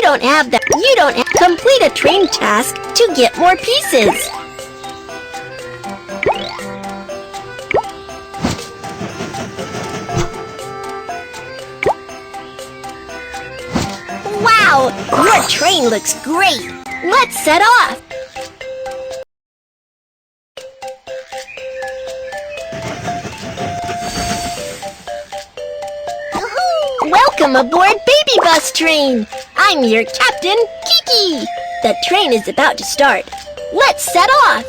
don't have that. You don't have. Complete a train task to get more pieces. Wow, your train looks great. Let's set off. Welcome aboard Baby Bus Train! I'm your captain, Kiki! The train is about to start. Let's set off!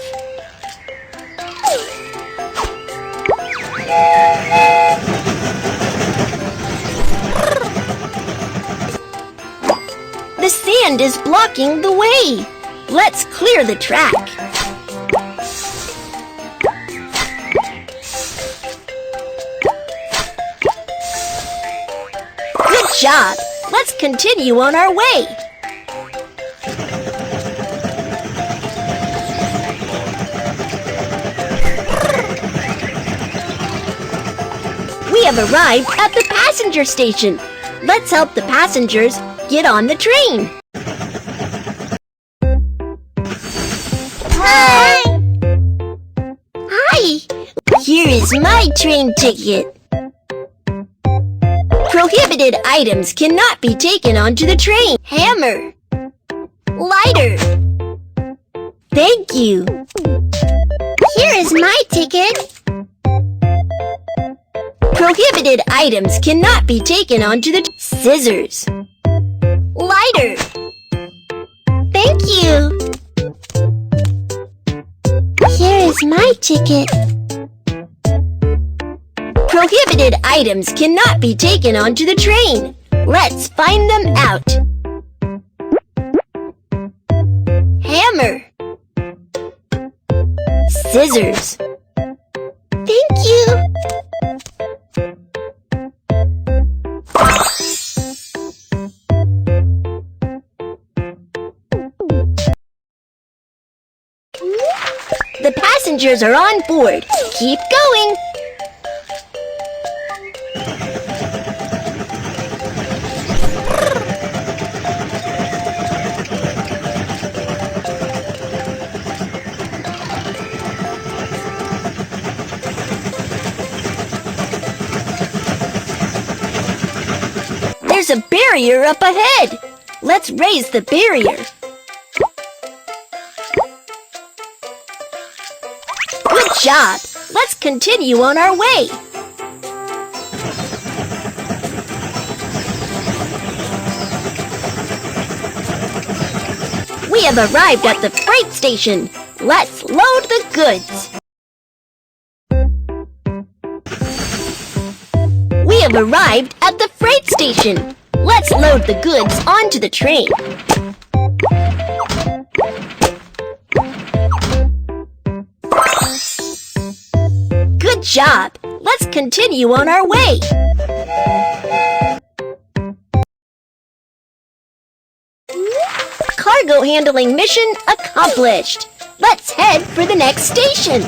The sand is blocking the way. Let's clear the track. Good job! Let's continue on our way. We have arrived at the passenger station. Let's help the passengers get on the train. Hi! Hi! Here is my train ticket. Prohibited items cannot be taken onto the train. Hammer. Lighter. Thank you. Here is my ticket. Prohibited items cannot be taken onto the scissors. Lighter. Thank you. Here is my ticket. Prohibited items cannot be taken onto the train. Let's find them out. Hammer. Scissors. Thank you. The passengers are on board. Keep going. There's a barrier up ahead. Let's raise the barrier. Good job. Let's continue on our way. We have arrived at the freight station. Let's load the goods. We have arrived at the freight station. Let's load the goods onto the train. Good job! Let's continue on our way. Cargo handling mission accomplished. Let's head for the next station.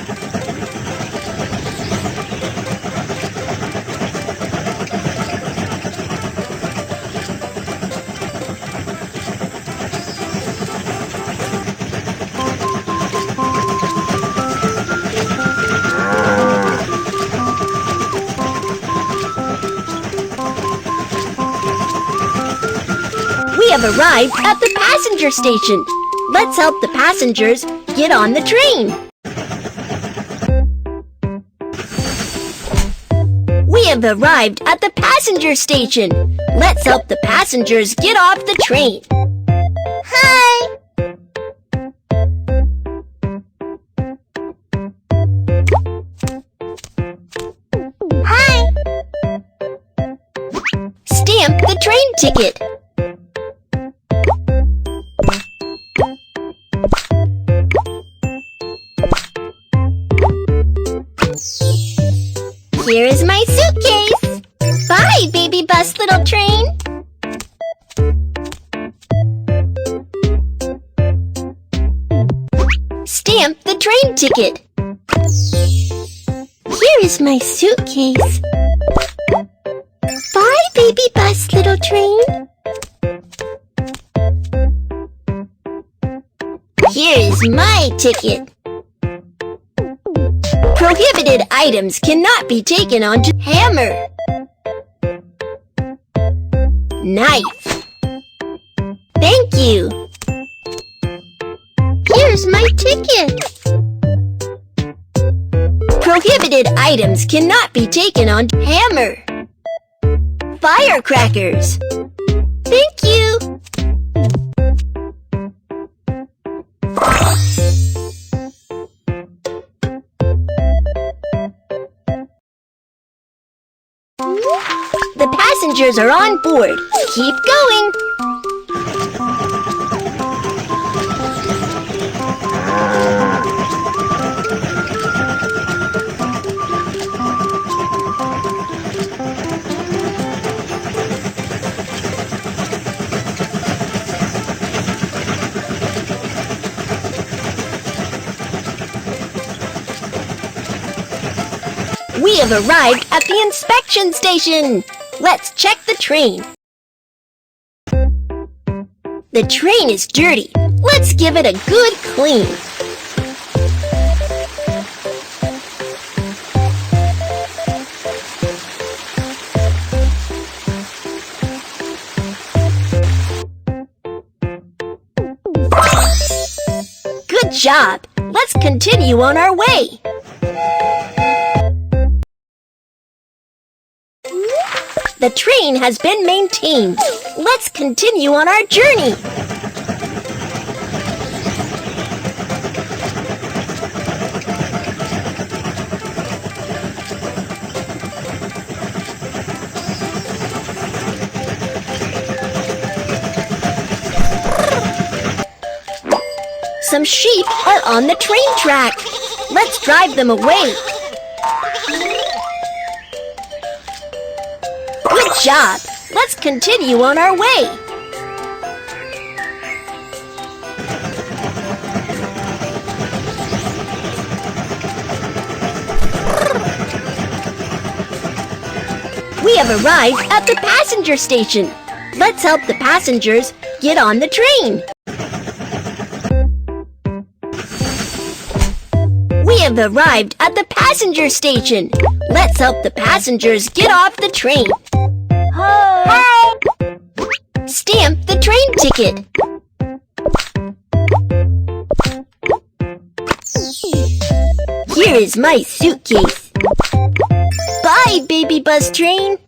We have arrived at the passenger station. Let's help the passengers get on the train. We have arrived at the passenger station. Let's help the passengers get off the train. Hi! Hi! Stamp the train ticket. Here is my suitcase. Bye, baby bus little train. Stamp the train ticket. Here is my suitcase. Bye, baby bus little train. Here's my ticket. Prohibited items cannot be taken onto hammer. Knife. Thank you. Here's my ticket. Prohibited items cannot be taken on hammer. Firecrackers. Thank you. The passengers are on board. Keep going. We have arrived at the inspection station. Let's check the train. The train is dirty. Let's give it a good clean. Good job. Let's continue on our way. The train has been maintained. Let's continue on our journey. Some sheep are on the train track. Let's drive them away. Good job! Let's continue on our way. We have arrived at the passenger station. Let's help the passengers get on the train. We have arrived at the passenger station. Let's help the passengers get off the train. Hi! Stamp the train ticket. Here is my suitcase. Bye, baby bus train.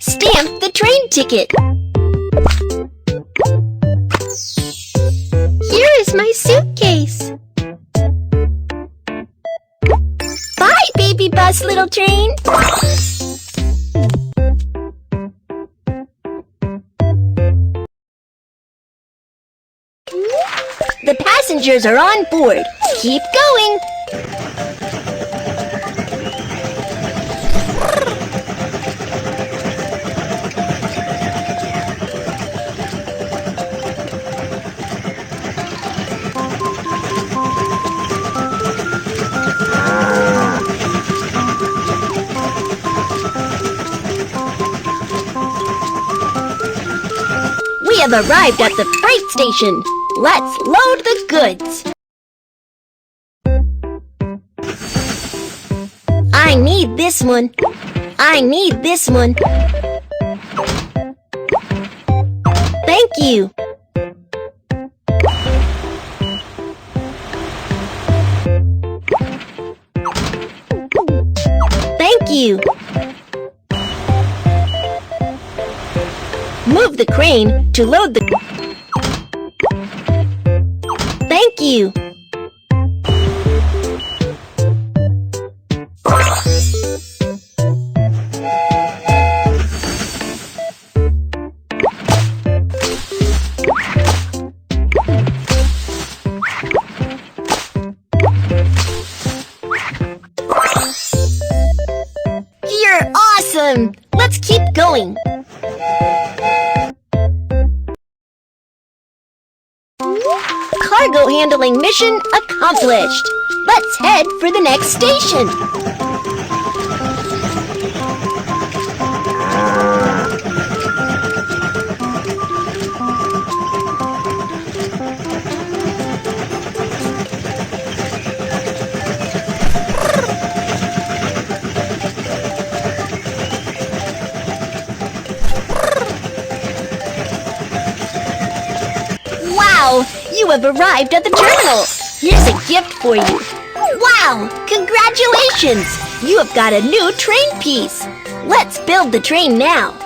Stamp the train ticket. Here is my suitcase. Bye, baby bus, little train. The passengers are on board. Keep going. We have arrived at the freight station. Let's load the goods. I need this one. I need this one. Thank you. Thank you. Move the crane to load the... Thank you. You're awesome! Let's keep going. Cargo handling mission accomplished. Let's head for the next station. You have arrived at the terminal. Here's a gift for you. Wow! Congratulations! You have got a new train piece. Let's build the train now.